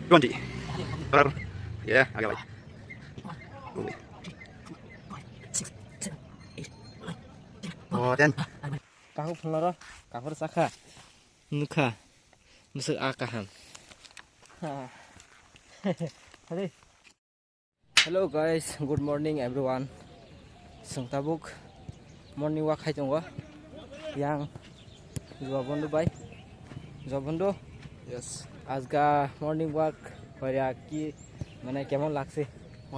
20. Ya, agak baik. Oh, 10. Tahu peloro, cover saka, nuka, musuh akahan. Hello guys, good morning everyone. Sengtabuk morning walk hai tunggu. Yang Jawabundu bay, Jawabundu. Yes. आज का morning walk করিয়া কি মানে কেমন লাগছে?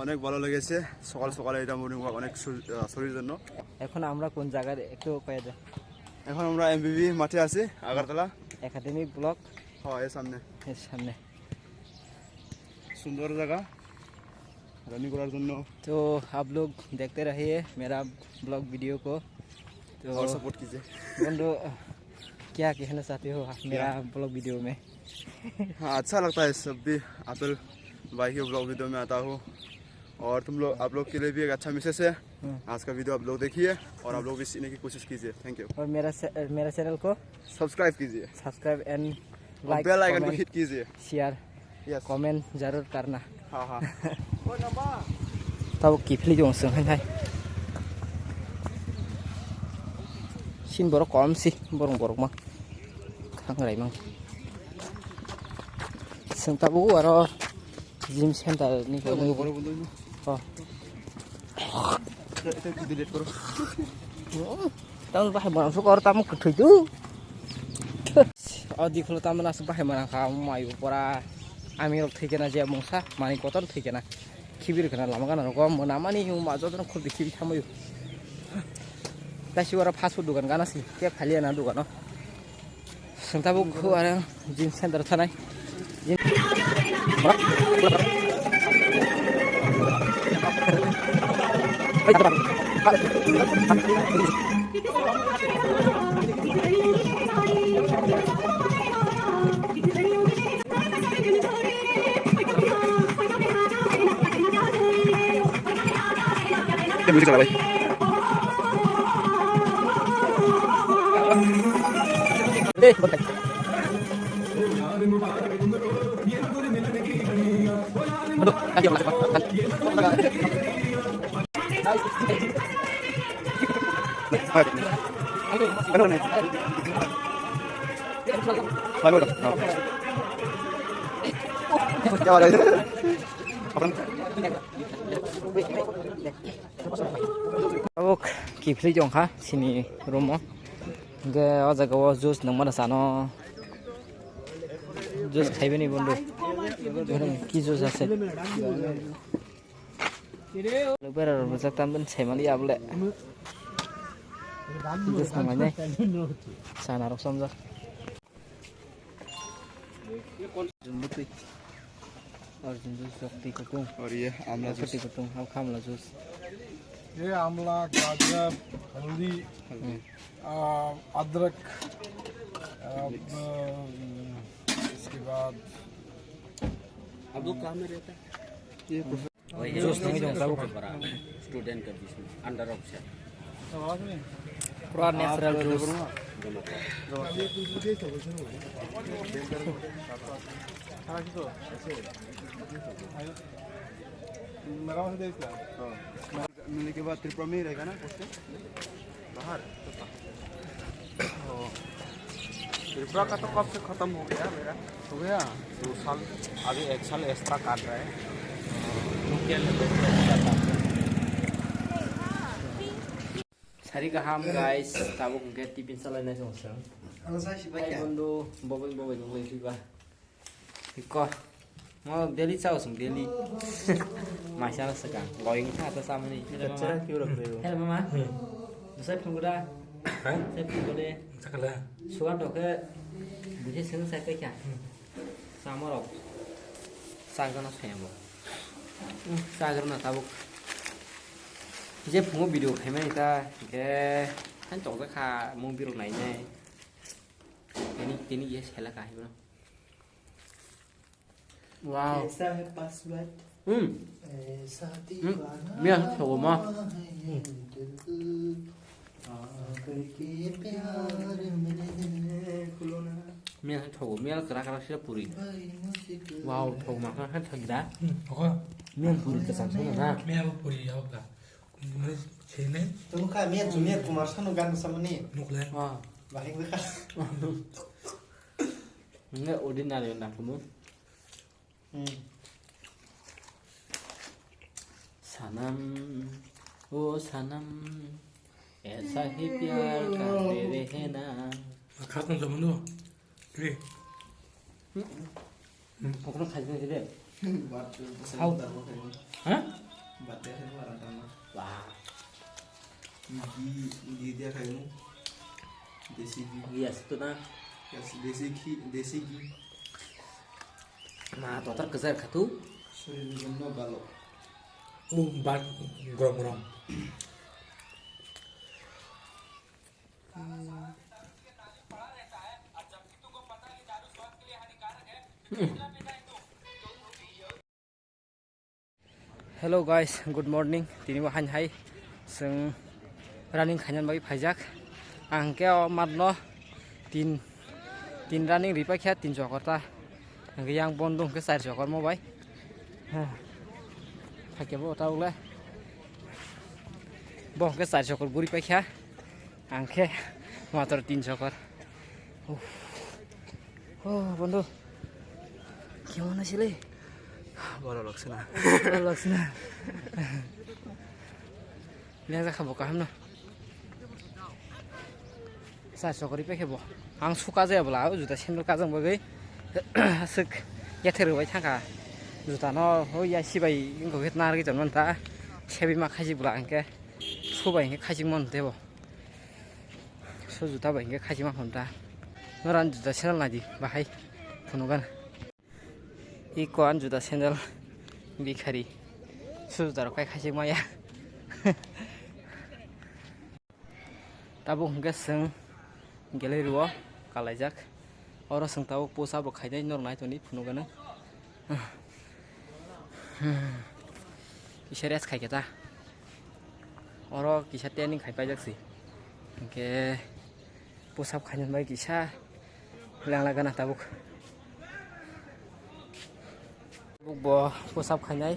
অনেক ভালো লেগেছে সকাল সকালে এটা মর্নিং ওয়াক অনেক শরীরের জন্য। এখন আমরা কোন জায়গায় একটু কয়ে দে। এখন আমরা এমবিবি মাঠে আছি আগারতলা एकेडमी ब्लॉक। হ্যাঁ এর সামনে सामने সুন্দর জায়গা রানিং করার জন্য। तो आप लोग देखते रहिए मेरा ब्लॉग वीडियो को। तो और सपोर्ट कीजिए बंधु क्या कहना चाहते हो मेरा ब्लॉग वीडियो में? हाँ अच्छा लगता है सब भी आपिल भाई के ब्लॉग वीडियो में आता हूँ और आप लोग के लिए भी एक अच्छा मैसेज है। आज का वीडियो आप लोग देखिए और आप लोग भी सीखने की कोशिश कीजिए। Thank you. और मेरा चैनल को सब्सक्राइब कीजिए, subscribe and like bell icon को हिट कीजिए, शेयर यस कमेंट जरूर करना। हाँ हाँ tao kịp ly dùng sừng hay xin boro kom si borong borong mang khang rai mang sừng ta bu aro gym center ni ko এটা delete করো tao bahai marang su kor tamu kethui tu adi kholo tamna su bahai marang ka mai pora ami rok thikena je mongsa mani kotor thikena खिबिर खना लामा गाना रको मोनामानि उ माजोदन खुब खिबि थामयो दासिवारा fast food दुकान गानासि के खालिया ना दुकान संताबो खो आरो जिम सेन्टर थानाय म्यूजिक लगा भाई क्या बात है अब किफ्ली जंखा सिनि रुमो गे अजागाव जुस नंगमाना सानो जुस खाइबेनि बन्धु कि जुस आसे बेरा रजाक तामबन साइमालि आबले जुस नंगाय साना रक समजा अर्जुन जुस शक्ति कुटुम और ये आमला जूस शक्ति कुटुम हम खामला जुस ये आमला गाजर हल्दी अदरक इसके बाद अब लोग कहाँ में रहता है? ये जूस नहीं जो सब स्टूडेंट का जिसमें अंडर ऑप्शन पूरा नेचुरल जूस मिलने के बाद त्रिपुरा में ही रहेगा ना पोस्टिंग बाहर त्रिपुरा का तो कब से खत्म हो गया मेरा हो गया 2 साल अभी 1 साल एक्स्ट्रा काट रहा है Sari kaham guys, tabuk get tipin salai na jongsa. Ay bondo boboi boboi tiba. Iko, mau daily sao sung daily. Masya sekarang, going atas sama nih. Hello mama, saya pengguna. Saya pengguna. Suan dok ke, bukan seng saya kerja. Sama rok. Sagar na saya mau. Sagar na tabuk. 이제 붕어 비디오 개면이다 이게 한쪽 가 몽비로 나이네 괜히 이게 셀라가 이거 와우 ऐसा है password ऐसा दीवाना 미안 저거 뭐 करके प्यार में खुलो ना 미안 저거 미안 그라그라 싫어 뿌리 भाई मुझे wow thầu mà nó hết thật đã Có miên puri cái sản xuất là mẹ bố bùi giáo cả. Cũng mới chế nên Tunggu kah mian sumian kumar sanu gan sama ni. nục lên. à Bahing dekat. nghe ordinary làm cái muốn sanam o sanam ऐसा ही प्यार का तेरे है ना Khát không giống luôn. Đi. ông nó khai cái gì đấy Batu. How? hả Batu itu orang tamu. wow घी दिया खाए हूँ देसी घी yes tuh na देसी घी nah total kejar katu Sudah dibunuh balok. Bát gồm gồm. hello guys good morning tini wahan hai seng running khanyan bagi phajak ang ke mat no tin running ripa kya tin jokor ta ang ke yang bondong ke sar jokor mo bai ha phake bo ta ule bo ke sar jokor guri pa kya ang ke mator tin jokor oh বন্ধু কেমন আছিলে ভালো লাগছে না ভালো লাগছে না লেজা খাবো কাহাম না চারশো করে পেখেব आं सुखा जायाब्ला जुता सेन्देल काजों बागै सक याथेरबाय थाखा जुता न होया सिबाय इंखौ हेत नार गेजन मनता सेबि मा खाजिब्ला अंके सुबाय इंके खाजि मन देबो सु जुता बाय इंके खाजि मा हमता नरान जुता सेन्देल नादि बाहाय फुनुगान iko an juta sandal bikari sudah kai kasih maya tabu hingga seng galeri wo kalajak orang seng tahu posa bo khai dai nor nai toni phunugana iserias khai kita orang kisah training khai pajak sih ke posa khanyan bai kisah lang lagana tabuk bo posap khanai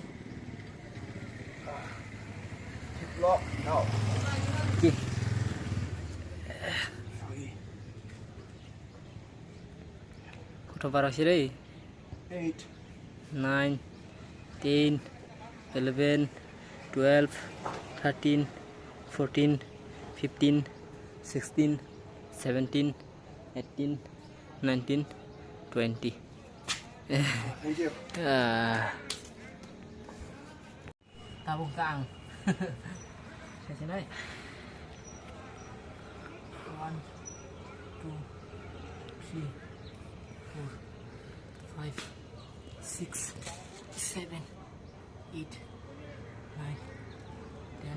lo no ki koto baro sire 8 9 10 11 12 13 14 15 16 17 18 19 20 thank you tabung kang sini nih 1 2 3 4 5 6 7 8 9 10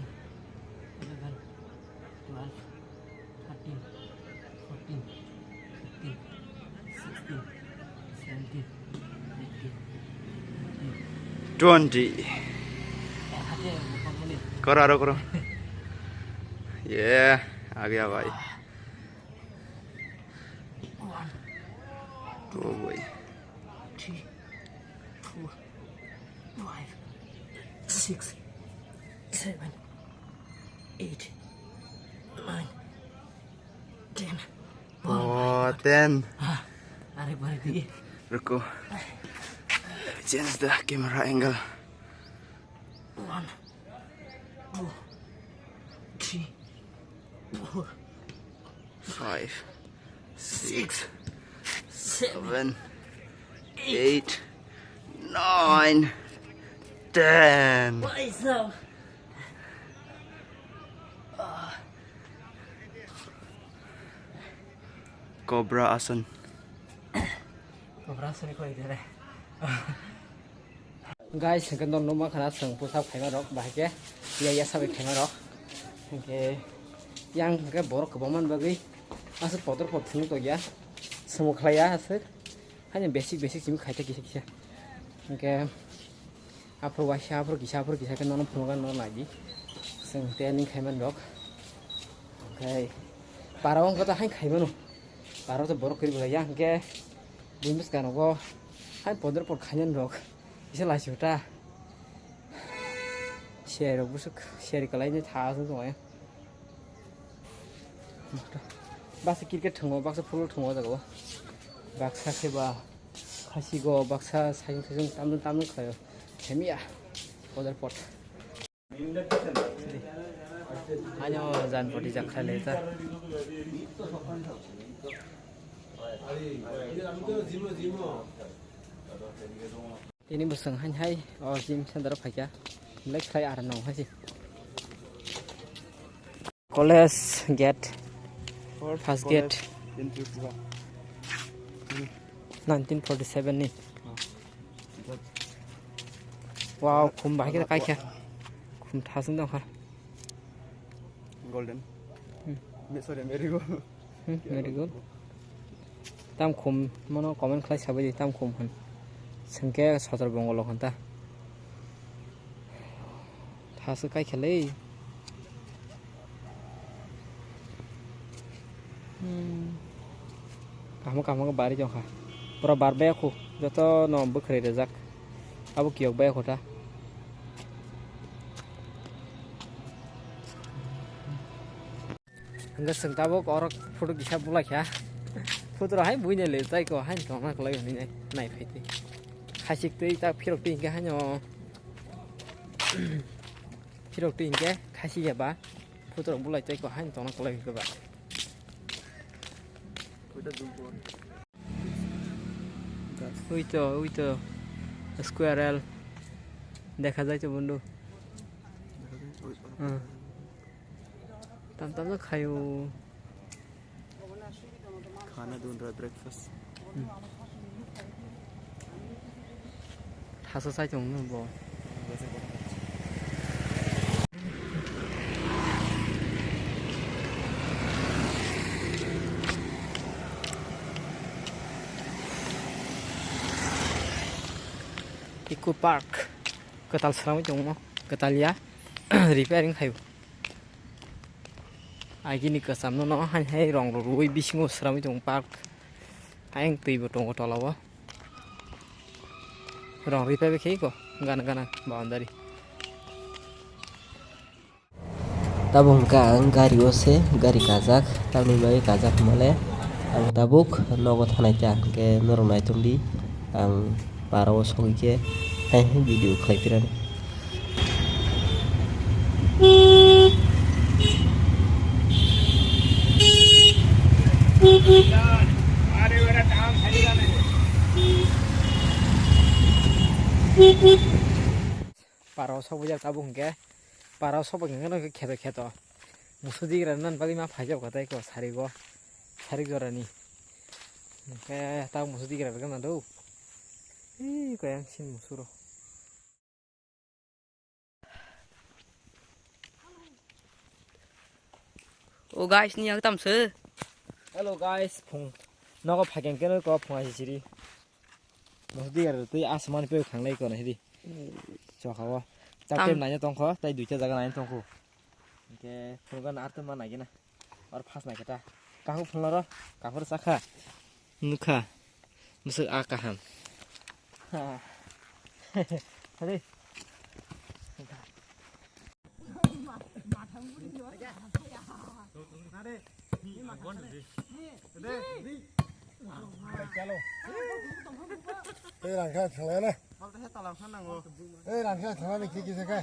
11 12 13 14 15 16 17 20 करो करो ये आ गया भाई ओ भाई 3 4 5 6 7 8 9 10 oh 10 Ari balik lagi रुको change the camera angle 1 2 3 4 5 6 7 7 8 9 10 What is up? cobra asan Berasa nih kau ini deh. Guys, kendor nomor karena seng pusat kayak rok bahagia. Ya sampai kayak rok. Oke, yang kayak borok kebaman bagi asal poter poter tuh ya. Semua kaya asal hanya basic sih kayak kisah. Oke, apro kisah kan nono penugan nono lagi. Seng training kayak rok. Oke, parang kata hanya kayak mana? Parang tuh borok kiri ya. Oke. Bimbes kan aku 한 보드로 가년 록 이제 라시오다 쉐로 무슨 쉐리 걸라이네 다서 좋아요 박스 길게 퉁어 박스 풀로 퉁어 저거 박사 해봐 가시고 박사 사진 땀는 커요 재미야 보들 pot 아니요 잔포디 작할래자 ini buseng han hai jim center phaiya lek khai ar no hasi college gate first gate in Tripura 1947 ni wow khum bai cái kai kya khum tha sung dong ha golden sorry marigold very good tam khum mono comment khai sabai tam khum han sengke sotor bongolo khanta thasu kai khale kamu bari jong ha pura bar be khu joto no bukhre rejak abu kiyok be khota hanga sengtabo korok photo gisa bula kya photo hai buine le tai ko han ko ma klai ni nai phaiti khasik tei ta phirok tin ke hanyo phirok tin ke khasi ya ba photo bula tai ko han tona klai ko ba ওই তো square দেখা যায় তো বন্ধু tam tam nó khayo खाना ढूंढ रहा breakfast 다섯 살 정도 뭐 Eco Park ketal seram itu mau ketal ya repairing kayu lagi ni kesam no hanya rong rui bisingo seram itu park ayang tiba tong kotolawa rong repair bekai ko gana boundary tabung ka ang gari ose gari kajak tamni bai kajak male ang tabuk nogo thanai ta ke norong nai tumdi ang parawo songi ke video klip pirani parau sobo jak tabung ke parau sobo ke no kheto musudi ranan bagi ma phajau katai ko sari gorani ke ta musudi ra ga na do ko yang sin musuro Oh guys, ni aku tam se. hello guys phung no ko phageng ke no ko phung asi siri musudi ra tui asman pe khanglai ko na hidi cho khawa chaktem nai tong kho tai duita jaga nai tong kho ke phungan ar ma nai na और फास नाइ केटा काहु Fuller काफर साखा नुखा मुसु आ काहाम अरे चलो ए रानखा थांलाय ना मालते हे तालां खानांगो ए रानखा थांलाय खि खि सखाय